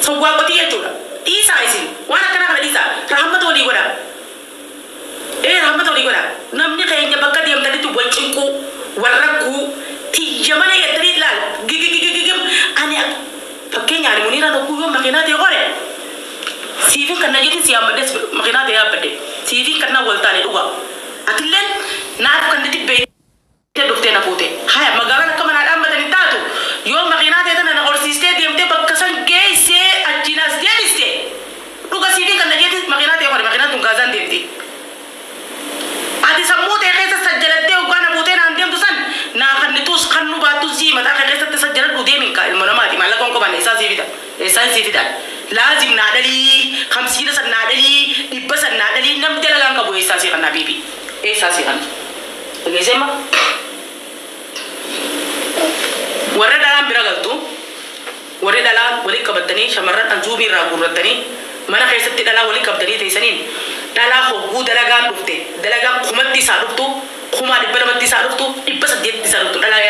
sawwaa qotii jechuudha dhiisaa isin waan akkana kana dhiisaa rahmata walii godha rahmata walii godha namni keenya bakka deemtanitti wal cinquu wal rakkuu tiyya malee yettanii ilaal gigigigigigim ani fakkeenyaani muniiraan hogguu yoo makiinaa ta'e hore siifin kan na jedhin si yaabaddes makiinaa ta'e yaabbadde siifin kan na wal taane dhugaa atilleen naaf kan niti beeyte dhuftee na fuute haya magaalaan akka manaa dhaammatanii taatu yoo makiinaa ta'e tana na horsiistee deemtee bakka san geessee achiinaas deebiste dhuga siifin kan na jedhin makiinaa ta'e hore makiinaa tun gaazaan deemte ati sammuu ta'e keessa sajjalattee hoggaa na fuutee naan deemtu san naa kannitus kan nu baattu sii mataa kee keessatti sajjaladhu deemin kaa ilma namaati maallaqa hin qabanne isaa siifida isaan siifida laazim naa dhalii kamsiina san naa dhalii dhibba san naa dhalii namni dalagaan qabu eessaa sii kannaa biibi eessaa sii kanna dhageesseema warra dhalaan bira galtu warri dhalaan walii qabatanii shamarran anjuubii irraa guurrattanii mana keessatti dhalaa walii qabdanii teessaniin dhalaa hogguu dalagaan dhufte dalagaan kumatti isaa dhuftu kumaa dhibba namatti isaa dhuftu dhibba saddeetti isaa dhuftu dhalaa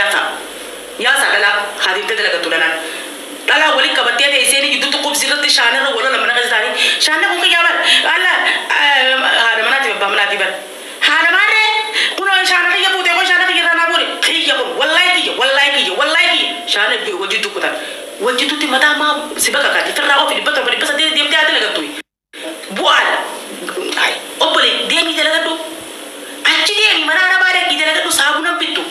yaasaa dhalaa haadimtee dalagattu dhanaan dhalaa walii qabattee teessanii gidduutti qubsirratti shaanarra walola mana keessa isaanii shaanna kun kiyyaa bara alla haadha manaati babbaa manaati bara haadha maarree kunoo shaana kiyya fuutee kun shaana kiyya irraa fuudhe kiyya kun wallaahi kiyya shaana wajjittu kutan wajjittutti mataa maa si bakka kaati firraa ofi dhibba torba dhibba saddeetti deemtee haa dalagattu bu'aadha obbole deemii dalagadhu achi deemii mana arabaa dhaqii dalagadhu saabunan bittu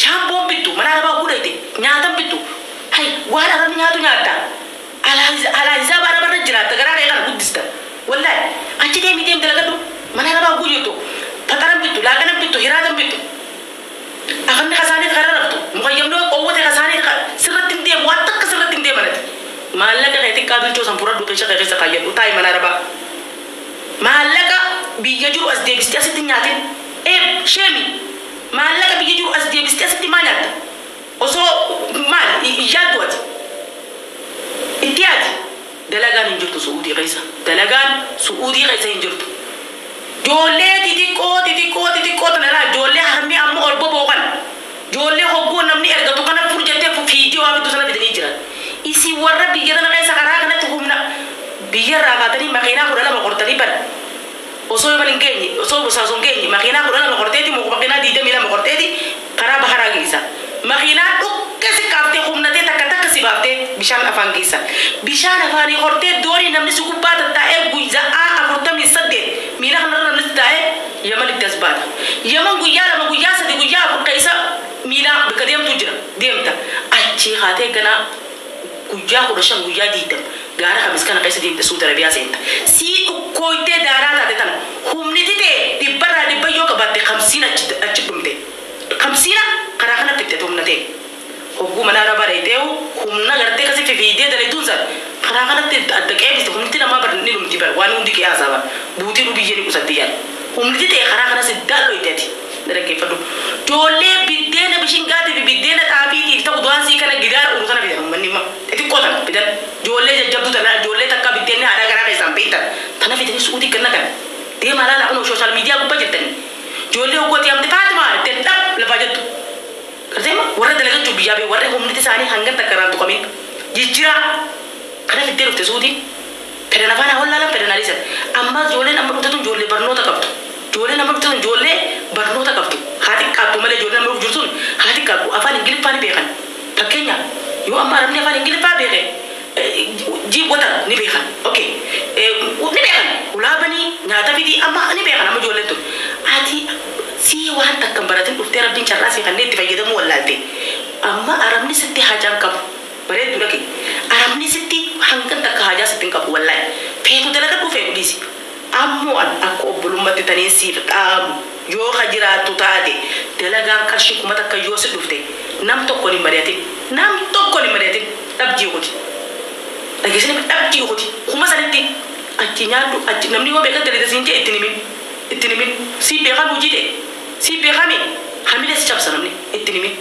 shaampoon bittu mana arabaa gudhayte nyaatan bittu hay waan arabni nyaatu nyaatta alaa hisaaba arabarra jiraatta garaa dhee kana guddista wallaahi achi deemii deem dalagadhu mana arabaa guyyutu fataran bittu laaqanan bittu hiraatan bittu akanni kasaaniit kara raftu mukayyamnoo qowwate kasaaniit sirratti hin deemu waan takka sirratti hin deemanati maallaqa kee xiqqaa bilchoo san furadhu keessa kee keessa kaayyadhu taa'i mana arabaa maallaqa biyya jiru as deebistee asitti nyaatin sheemi maallaqa biyya jiru as deebistee asitti maa nyaatta osoo maal yaaddu ati itti yaadi dalagaan hin jirtu su'uudii keessa hin jirtu joollee xixiqqoo tanarraa joollee harmi amma ol bobooqan joollee hogguu namni ergatu kana furjattee fiidiyoo waa bidduu sana fidanii jiran isi warra biyya tana keessa karaa kanatti humna biyyarraa kaatanii makiinaa 12 qortanii bada osoo yoman hin geenye osoo busaason geenye makiinaa 12 qorteeti makiinaa 22 qorteeti karaa baharaa geessa makiinaa dhukke si kaaftee humnatee takka si baaftee bishaan afaan geessa bishaan afaanii qortee doorii namni si gubbaa tattaa'ee guyyaa 48 miila kanarra namni taa'ee yaman itti as baata yaman guyyaa 2 guyyaa 3 guyyaa 4 keessa miila bakka deemtu jira deemta achi haatee ganaa guyyaa 15 guyyaa 20 gaara kamis kana keessa deemte Saudi Arabiyaa seenta si dhukkooytee daaraa taate tana humni titee dhibba yoo qabatte 50 achi dhumte 50 karaa kana fitte humnatee hogguu mana arabaa dheeteewu humna gartee kasi fifiidee dalaytuun san karaa kanatti adda qeebiste humniti namaa bar ni dhumti bar waan hundi qiyaasaa bar buutii dhubiyyee ni qusatti yaad humni titee karaa kanas daallo iteeti dhaggeeffadhu joollee biddeena bishingaati fi biddeena xaafiitiif ta'u du'aansii kana gidaara uru sana fidan ummanni ma xixiqqoo tana fidan joollee jajjabduu tana joollee takka biddeenni haadhaa garaa keessaan beektan tana fidanii suutii ganna kana deemaa laala kunoo sooshaal miidiyaa gubbaa jirtanii joollee hoggooti amte faatimaa ittiin dhab lafaa jettu karteema warra dalagachuu biyyaa bee warra humniti isaanii hangan takka irraan tuqamin jijjiraa kana fiddee dhufte suutii fedhan afaan haa wallaalan fedhanaalisan ammas joolleen amma dhufte tun joollee barnoota qabdu joolleen amma dhufte tun joollee barnoota qabdu haa xiqqaattu malee joolleen amma dhuftu sun haa xiqqaattu afaan ingiliffaa ni beekan fakkeenya yoo amma arabni afaan ingiliffaa beeke jiibwata ni beekan okay ni beekan ulaabanii nyaata fidii amma ni beekan amma joolleen tun ati si waan takkan baratin dhuftee rabbiin carraa si kanneen itti fayyadamu wallaalte amma arabni sitti hajaan qabu bareedu dhaqe arabni sitti hangan takka hajaa sitti hin qabu wallaahi feetu dalaga dhufee dhiisi ammoo akka obbolummaatti taniin siif dhaamu yoo ka jiraattu taate dalagaan qarshii kuma takka yoo si dhufte nam tokko ni mari'atin dhabdii kuti dhageessanii dhabdii kuti kuma sanitti achi nyaadhu achi namni yoo beekan dalida siin jee itti nimin si beekan hojii ta'e si beekame hamile si cabsa namni itti nimin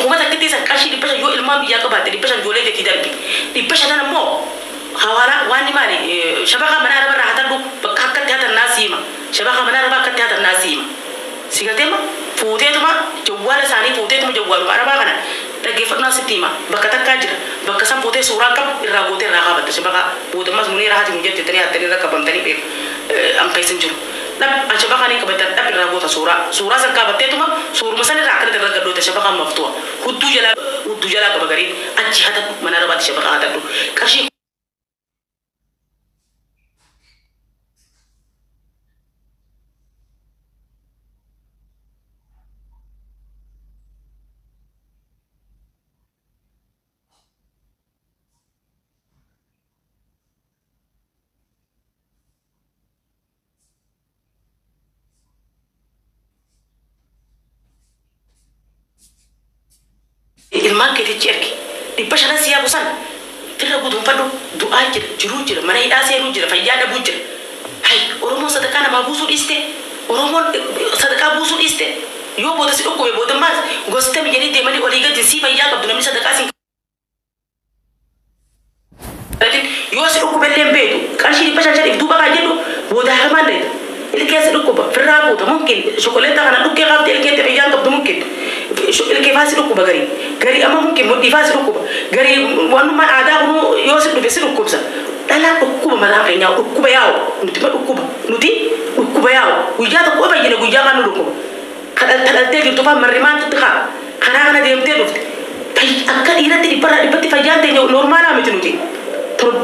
kuma takkitti isa qarshii 500 yoo ilmaan biyyaa qabaatte 500 joolee teetii darbi 500 ammoo hawala waan ni maali shabaka mana araba hatadhu bakka akkatti hatan naasima shabaka mana araba akkatti hatan naasima sigatema fuuteetuma jawwaala isaanii fuuteetuma jawwaaluma arabaa kana dhaggeeffannaa sitti hima bakka takkaa jira bakka san fuutee سورة كم الرغوت الرغبة تشبكة بودماس منير هاتي مجد تاني هاتني ركبان تاني بيك أم قيسن جرو نب أشبكة نيك بتر نب الرغوت سورة سكابتة توما سورة مثلا راكنة الرغدو تشبكة مفتوح هدو جلا كبغري أجي هذا منارة بات تشبكة هذا دو كرشي ilmaan keetichi ergi dhibba shanan siyaa busan tirra guduunfadhu du'aa jira jiruu jira mana hidhaa seenuu jira fayyaa dhabuu jira hay oromoon sadaqaa namaa buusuu dhiiste oromoon sadaqaa buusuu dhiiste yoo booda si dhukkube booda maas gosta miyyanii deemanii olii gadi sii fayyaa qabdu namni sadaqaa siin yoo si dhukkube illee hin beeku qarshii dhibba shan shaniif duuba kaa jedhu booda harmaan dheeta ilkee si dhukkuba firraa fuuta mumkin shokoleetaa kana dhukkee qabdi ilkee ta'e fayyaan qabdu mumkin ilkee faasi dhukkuba garii amma mumkin mudhii faasi dhukkuba garii waanuma aadaa kunu yoo si dhufe si dhukkubsa dhalaa dhukkuba mataa keenyaa dhukkuba yaa'u nuti dhukkuba yaa'u guyyaa tokko fayyine guyyaa kan nu dhukkuba kadhaltee jirtu faa marrimaan tutti kaa karaa kana deemtee dhufte akka dhiiratti dhibbatti fayyaan ta'e noormaalaa miti nuti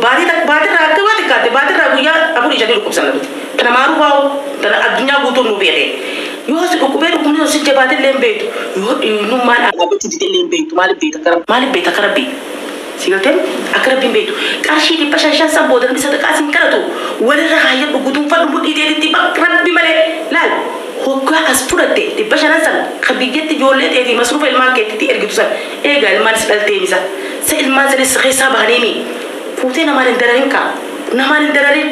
baatirraa akka waa xiqqaatte baatirraa guyyaa afurii shanii dhukkubsan nuti kana maaruu baa'u kana addunyaa guutuun nu beekee yoo si dhukkubee dhukkubni yoo si jabaate illee hin beektu yoo dhiinummaan dhaabbachuuti illee hin beektu maaliif beekta akka rabbii si galtee akka rabbiin beektu qarshii dhibba shan san booda namni sadaqaa siin kadhatu walirra haayyadhu guduunfadhu mudhii deeditti rabbi malee laal hoggaa as fudhatte dhibba shanan san ka biyyatti ijoollee ta'eefi masruufa ilmaan keetitti ergitu san eegaa ilmaan si dhalteenisa sa ilmaan sanis keessaa bahaneemi fuutee namaan hin dararin kaa namaan hin dararin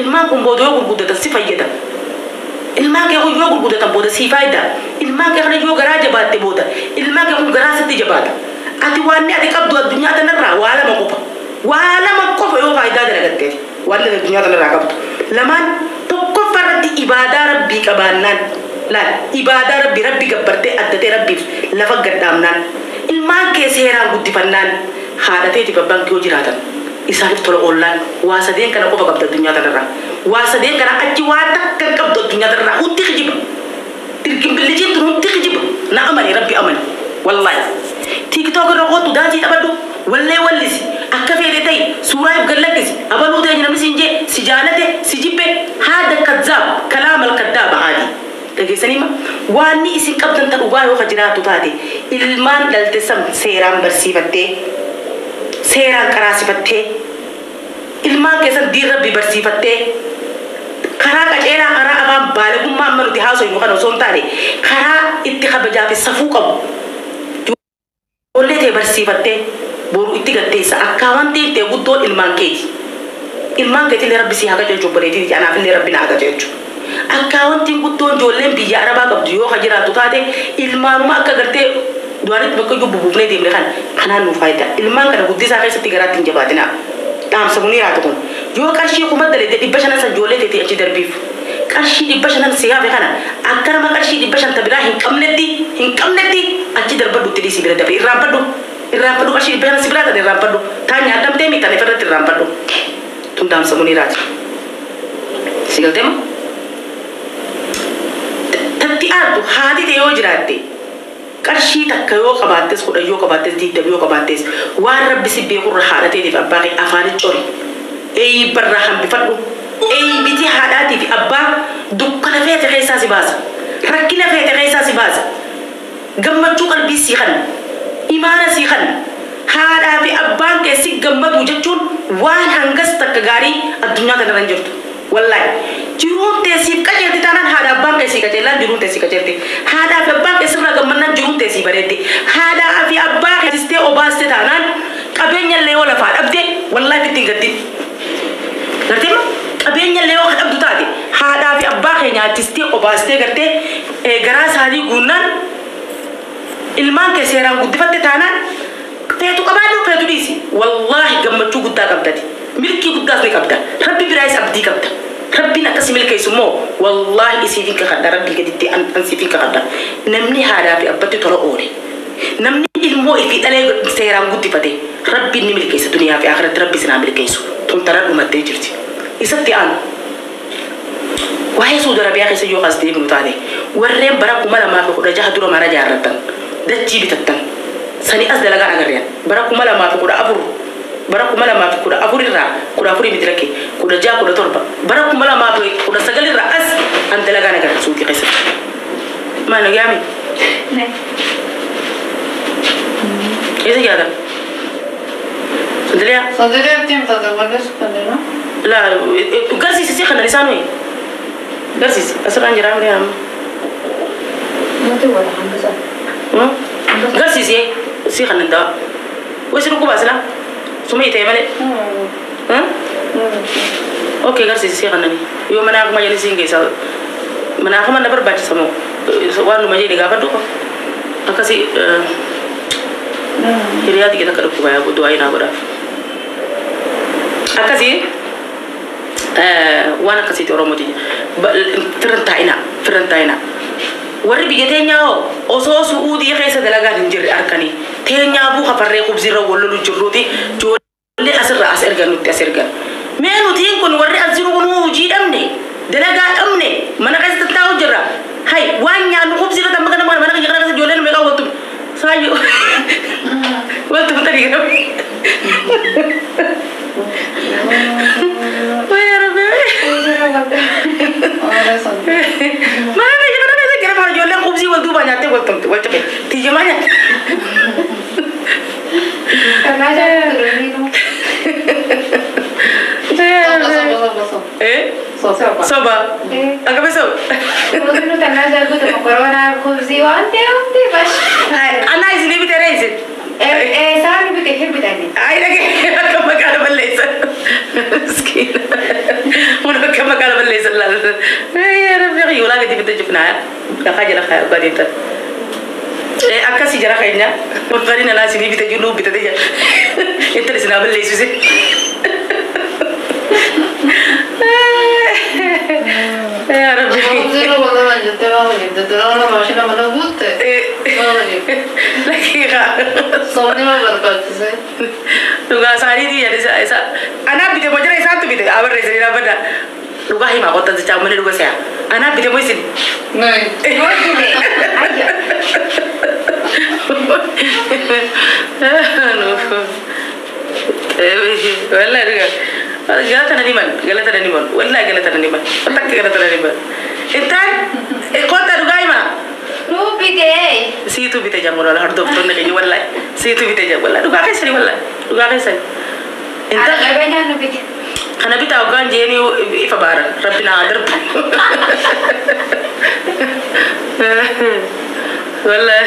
ilmaan kun booda yoo gurguddatan si fayyada ilmaan kee kun yoo gurguddatan booda si fayyada ilmaan kee kana yoo garaa jabaatte booda ilmaan kee kun garaa sitti jabaata ati waan ati qabdu addunyaa tanarraa waa lama qofa yoo faayidaa dalagattee waan addunyaa tanarraa qabdu lamaan tokkoffaarratti ibaadaa rabbii qabaannaan laal ibaadaa rabbii gabbartee addatee rabbiif lafa gaddaamnaan ilmaan kee seeraan guddifannaan haadhateetiif abbaan kee yoo jiraatan isaaniif tola oollaan waa sadeen kana qofa qabdu addunyaa tanarraa waa sadeen kana achi waa takka qabdu addunyaa tanarraa hundi kijiba dirqimbillijiin tun hundi kijiba na amani rabbi amani wallahi tiktok irra qootu daantii taphadhu wallee wallisi akka feete ta'e suuraa if gallakkisi abaluu ta'e namni siin jee si jaalate si jibbe haada kadzaab kalaamal kaddaaba haadi dhageessaniima waanni isin qabdan ta dhugaa yoo ka jiraattu taate ilmaan dhalte san seeraan barsiifattee seeraan karaasifattee ilmaan keessan diin rabbi barsiifattee karaa qaceelaa karaa afaan baalagummaa amma nuti haasoynu kana osoo hin taane karaa itti kabajaa fi safuu qabu ijoollee ta'e barsiifattee boru itti gatteessa akka wanti ta'e guddoon ilmaan keetillee rabbi si haa qajeelchu obboleettiiti anaafillee rabbi na haa qajeelchu akka wanti guddoon ijoolleen biyya arabaa qabdu yoo ka jiraattu taate ilmaanuma akka gartee duwwaanitti bakka iyyuu bubuufnee deemne kanaan nuuf faayidaa ilmaan kana guddisaa keessatti garaatti hin jabaatina dhaamsa munii raatu kun yoo qarshii kuma dalee dhibba shanan san ijoollee ta'e achi darbiif qarshii dhibba shanan siyaafe kana akka nama qarshii dhibba shan tabiraa hin qabnetti achi darbadhutti dhiisii bira dabe irraanfadhu qarshii dhibba shanan si biraa ta'e irraanfadhu taa nyaadamtee miidhaan ifirratti irraanfadhu tun dhaamsa munii raati si galteema tatti aaddu haati ta'e yoo jiraatte qarshii takka yoo qabaattes kudha yoo qabaattes diidam yoo qabaattes waan rabbi si beekurra haadhateetiif abbaa kee afaanitti cori eeyi barraa hambifadhu eeyi biti haadhaatiif abbaa dukkana feete keessaa si baasa rakkina feete keessaa si baasa gammachuu qalbii sii kan imaana sii kan haadhaa fi abbaan kee si gammadu jechuun waan hangas takka gaarii addunyaa kanarra hin jirtu wallahi jiruun teessiif qajeelti taanaan haadha abbaan keessii qajeelaan jiruun teessii qajeelti haadhaa fi abbaan keessirraa gammannaan jiruun teessii bareeddi haadhaa fi abbaa keessistee obaaste taanaan qabeenya illee yoo lafaa dhabde wallahi fittiin gaddi garteema qabeenya illee yoo dhabdu taate haadhaa fi abbaa keenya artistee obaastee gartee garaa isaanii guunnaan ilmaan kee seeraan guddifatte taanaan feetu qabaadhu feetu dhiisi wallahi gammachuu guddaa qabdati milkii guddaas ni qabda rabbi biraayis abdii qabda rabbiin akkasi milkeessu immoo wallahi isiifin kakadha rabbii gaditti ansiifin kakadha namni haadhaa fi abbatti tola oole namni إمو إفيد عليه سيران قد فتي ربي نملك كيس الدنيا في آخرة ربي سنعمل كيسو ثم ترى أمة تجرتي إسبتي أنا وهي سود ربي أخي سيجوا قصدي بنتادي ورّيم براكم ما في كذا جاه دورا ما رجع رتن ده تجيب تتن سني أصل لقى أغريان براكم ما في كذا أبور براكم ما في كذا أبور الرا كذا أبوري بدركي كذا جاه كذا تربة براكم ما في كذا سجل الرأس أنت لقى أغريان سودي قيس ما نجامي إيه كذا صدريا صدريا بتيم تدور صدرنا لا قرسي سيخنا لسانوي قرسي أسرع جرام ليه ما تقول عن بس قرسي سيخنا ده ويسرقوا باسلا سمية تيمالي ها أوكي قرسي سيخنا ني يوم أنا أقوم أجلسين كيسا من أقوم أنا برباش سمو وانو مجيء دعابة دوكا أكاسي هرياتي kita kerap kubaya aku doain aku dah. Akasih, wana kasih tu orang mudi, terentaina. Wari bigetenya oso udi kaya dalaga hinjir arkani. Tenya bu kaparre kubzira wolu juruti jole asir ganut asir gan. Menu ting kon wari aziru kon uji damne. Dalaga amne mana kasih tahu jera. Hai wanya nu kubzira tambah mana kaya kasih jole mereka waktu sayu. Waktu tadi kan. Bayar be. Mana ni kita nak kira mana jual yang kubzi waktu banyak tu waktu be. Tiga mana? Kerana jadi ni tu. Soba. Agak besok. Kalau tu kerana jadi tu makorona kubzi ante bas. Anak ini lebih terasa. سارني بك يحب تاني أي لكن كم كان بالليس مسكين ولا كم كان بالليس لا يا ربي ولا قد بتجفنا لا خاجة خير بعدين تر أكاسي جرا خيرنا وفرينا ناس اللي بتجلو بتدي أنت لسنا بالليس بس يا ربي زيرو والله ما جت ما جت ترى ماشينا ما نبوت لكن सोने में बरकत से लुगा सारी थी ऐसा अना बीते मुझे ऐसा तो बीते आवर रेस नहीं ना लुगा ही माँ को तंज चाव मैंने लुगा से अना बीते मुझे नहीं वल्ला गलत नहीं मन वल्ला गलत नहीं मन पता क्या गलत नहीं मन इतना एक और तरुगाई माँ रूपी दे si itu bita jam orang harus doktor nak jual lah si itu bita jam lah duga kesari wala duga kesari ada banyak nabi karena bita ogan jeni ifa bara rabbina adar wala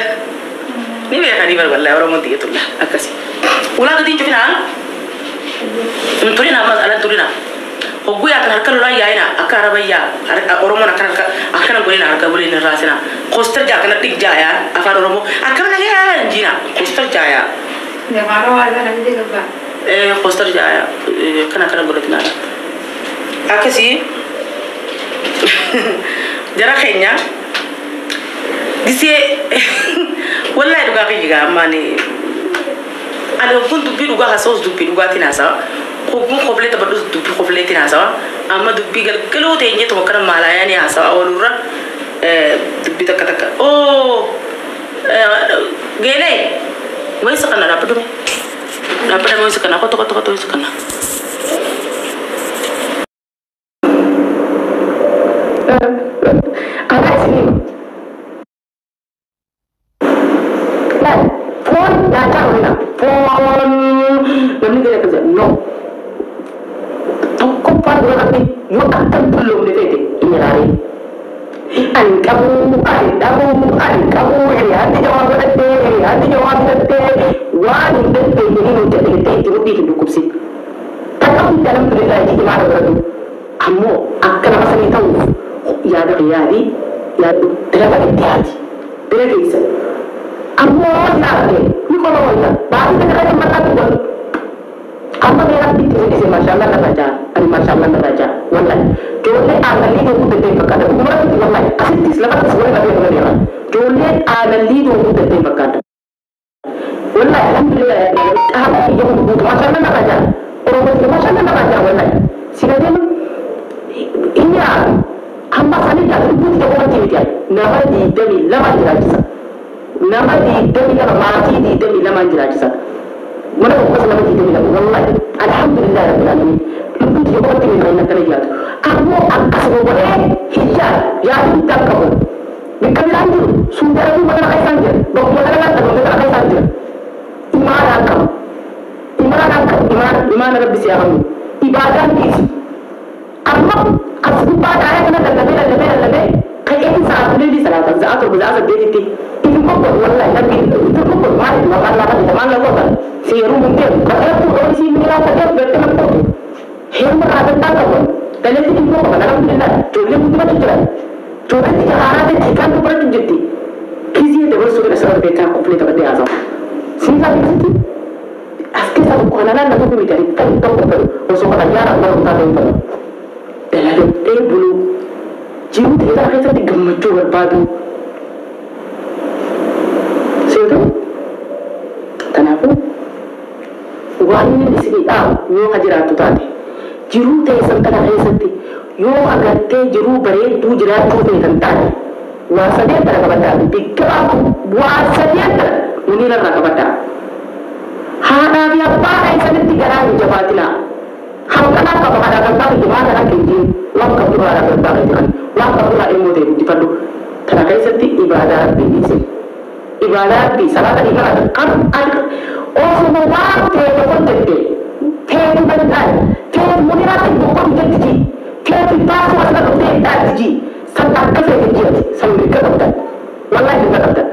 ni be kali bar wala orang monti itu lah akasi ulah kadin cuma turina mas ala turina Oguya kan harkar lura yaina akara bayya oromo na kan akana golina harkar golina rasina coaster ja kana tik jaya akara oromo akana ya jina coaster jaya ne maro ala nabi de gaba coaster jaya kana golina akasi jara khenya dise wallahi duga kiga mani alo kuntu bi duga hasos du bi duga tinasa خوبون خوبله تبردوس دوبی خوبله تینا سوا اما دوبی گلو تینجه تو مکرم مالایا نی آسا اولورا دوبی تک تک او گله وای سکنا راپدو وای سکنا کو تو وای سکنا apa sih phone data orang phone ini dia kerja no Tapi yo akan belum dite ini lari an kamu ya di jawab dete wan dete ini menjadi dete itu di hidup sih tapi dalam cerita ini mana beradu kamu akan rasa tahu ya ada riadi ya terlalu hati terus kamu nanti ni kalau ya baru kita mata tu amma ne rabbi ti se mashallah na raja al mashallah na raja wallahi dole agali do kudde fakada umra ti wallahi asitti islamat sore na be ne dole agali do kudde fakada والله الحمد لله أهم يوم ما شاء الله نراجع وربنا ما شاء الله نراجع والله سيدنا إني هم سنة جالس بقول جواب تيجي nama di demi lama jirajisa nama di demi lama mati di demi lama jirajisa mana ko nama di demi lama wallahi alhamdulillah rabbil alamin lubu di jawab tini na kare jatu aku akaso boleh hijab ya tak kau bikam lanjut sudah aku mana kai sanjir dok mana kan tak mana kai sanjir iman rabbi siamu ibadah isi amma asbu pada ayat na lebe kayak itu saat ini di salat zaat berzat dediti itu kok wallahi nabi itu kok mari makan makan teman lo kan siru mungkin kalau tu orang si mira saja berteman tu hema ada tak apa kalau itu kok alhamdulillah चोले मुझे मत चला चोले की हारा दे ठिकान को पर जिद्दी किसी ने वो सुबह सर बेटा को अपने तक दे आ जाओ सीधा किसी asके सब को ना ना को मिटाई तो को वो सो का यार अल्लाह उठा दे पर तेरे ते बुलू जीव तेरा है तो गम्मत बर्बाद सेतो तनाफु वानी इसकी वो हजरात उतारे जिरू ते संतना है सकती यो अगर ते जिरू बरे तू जरा तू ते संता है वासदे तरह बता बिकरा वासदे तरह मुनीला का बता हाना भी अब्बा ऐसा नहीं करा जवातिला हम कना का बहाना करता है दिमाग ना कीजिए वक्त का बहाना करता है जान वक्त का पूरा इल्म दे दी पड़ो तरह कैसे ती इबादत भी से इबादत भी सलात इबादत कब आज और सुनो वक्त थे तो कौन देते थे तो बंदा थे मुनीरा ते बुको देते जी थे तो पास वाला तो देते जी सब तक कैसे देते सब मिलकर होता है वल्लाह मिलकर होता है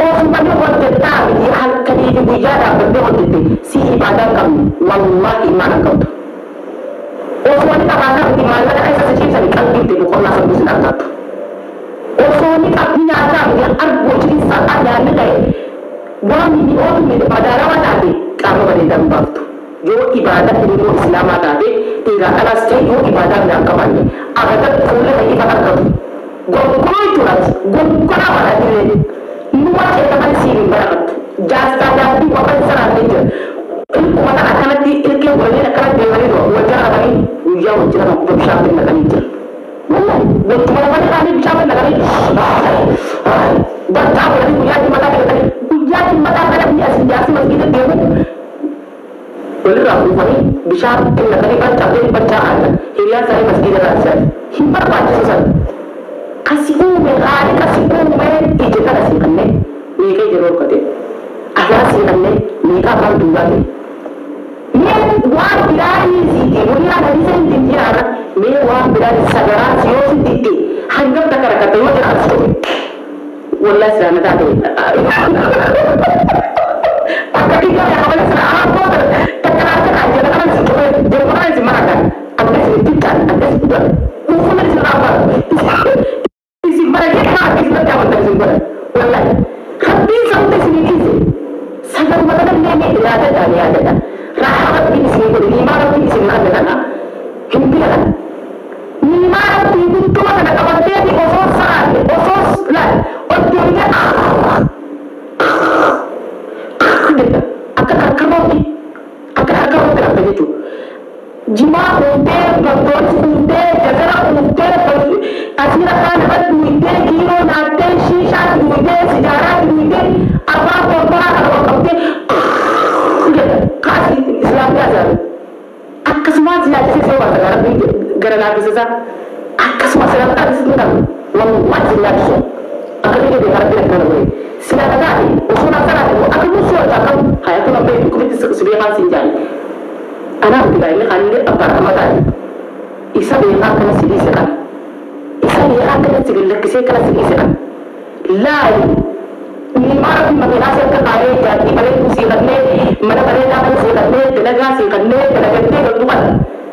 और सुनो वक्त देता है ये हल कभी भी बुझाता बंदे होते थे सी इबादत कम वल्लाह ईमान कम Osoni ka bana di mana ada saya sih saya kan gitu bukan langsung bisa dapat. Osoni ka punya ada yang arbo jadi saat ada nih buang ini orang ini pada rawan ada kamu pada dalam waktu. Yo ibadah ini Islam ada tiga kelas yo ibadah yang kawan. Agar boleh lagi ibadah kau. Gongkoi itu lah, gongkoi apa lagi ni? Nuat kita masih sini berat. Jasa jadi bukan serang itu. Mana akan nanti ilmu boleh nak kerja boleh tu. Wajar apa ni? Ujang wajar nak berusaha dengan kami je. Mana? Bukan mana kami berusaha dengan kami. Baca boleh punya di mata kita. Punya di mata kita punya sejati masih kita dia. Boleh ramu kami berusaha dengan kami baca dari bacaan. Hilia saya masih kita rasa. Himmat baca susah. Kasihku merah, kasihku merah. Ijazah kasih kan ni. Ni kaya jauh kau deh. Agar sih kan ni. Ni kau kan dua ni. मैं वहाँ बिरारी सीधी मुनिया नदी से दिखी आ रहा मैं वहाँ बिरारी सगरा सियों से दिखती हंगम तक रखा तो वो जरा सो वल्ला सराना ताते अकड़ी का हमारे सर आप को तकरार से आज जरा kan जो mana sih mana apa sih tidak ada sih udah वो मेरे से apa इसी mereka kan kita tahu tentang sih वल्ला kami sampai sini sih सगर मतलब मैं ada rahat di sini boleh lima orang di sini ada kan? Himpilan. Lima orang itu cuma ada kawan dia di osos lah. Orang dia akan berapa itu? Jima unter, motor unter, jazara unter, asira kan ada unter, kilo nate, shisha unter, sejarah unter, apa unter. Kasih Islam biasa. Aku semua jelas sih semua gara-gara bisa. Aku semua sedang tak disebutkan. Membuat jelas so. Aku ini dengar kalau boleh. Silakan tadi. Usul asal aku. Aku musuh aku. Hai aku nampak itu kita sebiarkan sinjai. Anak kita ini kan ini apa ramadan. Isa dia akan sini sekarang. Isa dia akan sini lagi sekarang sini sekarang. Lain. Lima mengenai kekaya jadi paling kursi kerana mana mereka kursi kerana delegasi kerana delegasi keluar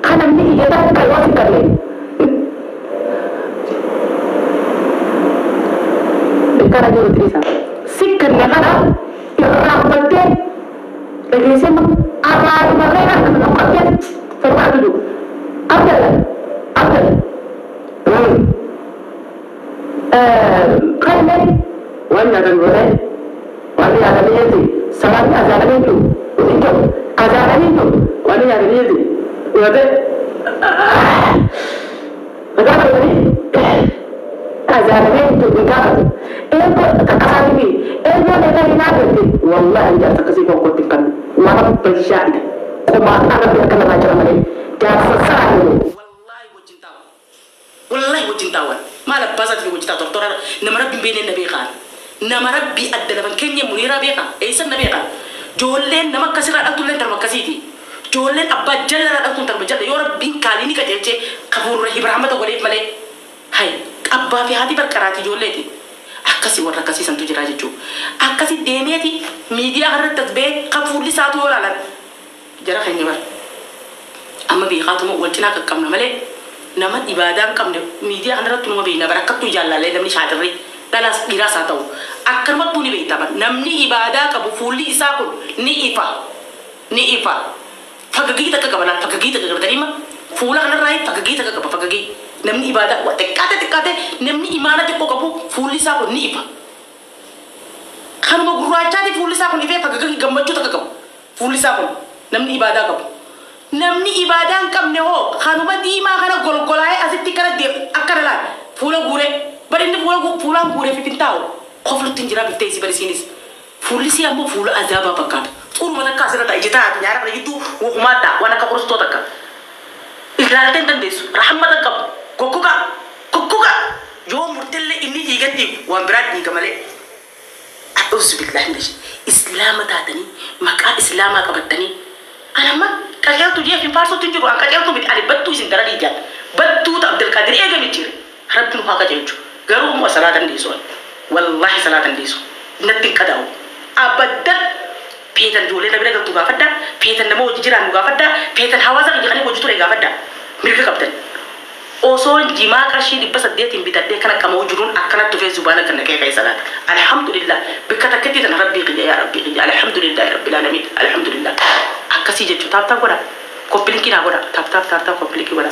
karena ini kita kalau sih kerana dekar aja utrisa sih kerana karena orang penting lagi sih apa mereka kerana penting serba dulu apa karena wannan kan gore wani ya da yace Salam azalane tu. Itu azalane tu. Wani ya gani tu. Wate Agak ni azalane tu enggak. Kakak ni. Mereka ni nak tu. Wallahi dia sakasi kau kotikan. Malam bersyaid. Kuma anak dia kena macam mana? Dia sesat tu. Wallahi wajintawan. Malah bazat fi wajita tortora namara bimbene nabi khan. Namara bi addalaban kenya munira bi khan. Aisan nabi khan. Jolen nama kasira atulen tar makasiti. Jolen abba jalla atun tar bajalla yora bin kalini ka jeche kabur rahib rahmat wali male. Hai abba fi hadi barkarati joleti. Akasi warra kasi santu jiraje chu. Akasi demeti media harat tasbe kabur li satu wala lan. Jara khayni bar. Amma bi khatumu waltina ka kamna male. Nama ibadah kam de media andra tu mo bina barakat tu jalla le namni shadri talas dirasa tau akar mat puni be taban namni ibadah ka bu fulli isakun ni ifa fagagi ta ka bana fagagi ta ka terima fula kana rai fagagi ta ka fagagi namni ibadah wa tekate namni imana te ko ka bu fulli isakun ni ifa kan mo guru acha di fulli isakun ife fagagi gambachu ta ka fulli isakun namni ibadah ka namni ibadah kam ne ho khanuma di ma kana gol golay asitti kana de akarala fula gure bari ndi fula gure fi pintao khoflu tinjira bi tesi bari sinis fulisi ambo fula azaba bakat uru mana kasira ta ijita nyara bari itu hukumata wana ka kursto taka iglalaten dan desu rahmatan kam kokuka yo murtelle inni igati wa brad ni kamale a'udhu billahi minash islamata tani maka islama ka batani أنا ما كجاو تجيه في فارسو تنجرو أنا كجاو تبيت على بتو سندرا ديجان بتو عبد القادر إيه جميل تير ربنا هاك جنجو قالوا مو صلاة ديسون والله صلاة ديسون نتين كداو أبدا فيتن جولة نبينا قلتو غافدا فيتن نمو جيران غافدا فيتن حوازا جيران وجوتو غافدا ميرك كابتن أوصون جماعة كشي دي بس أديت إنبيتا دي كنا كمو جرون أكنا تفي زبانا كنا كيف صلاة الحمد لله بكتا كتير ربي قجا يا ربي قجا الحمد لله رب العالمين الحمد لله akasi je tap tap goda ko piliki na goda tap tap kompliki goda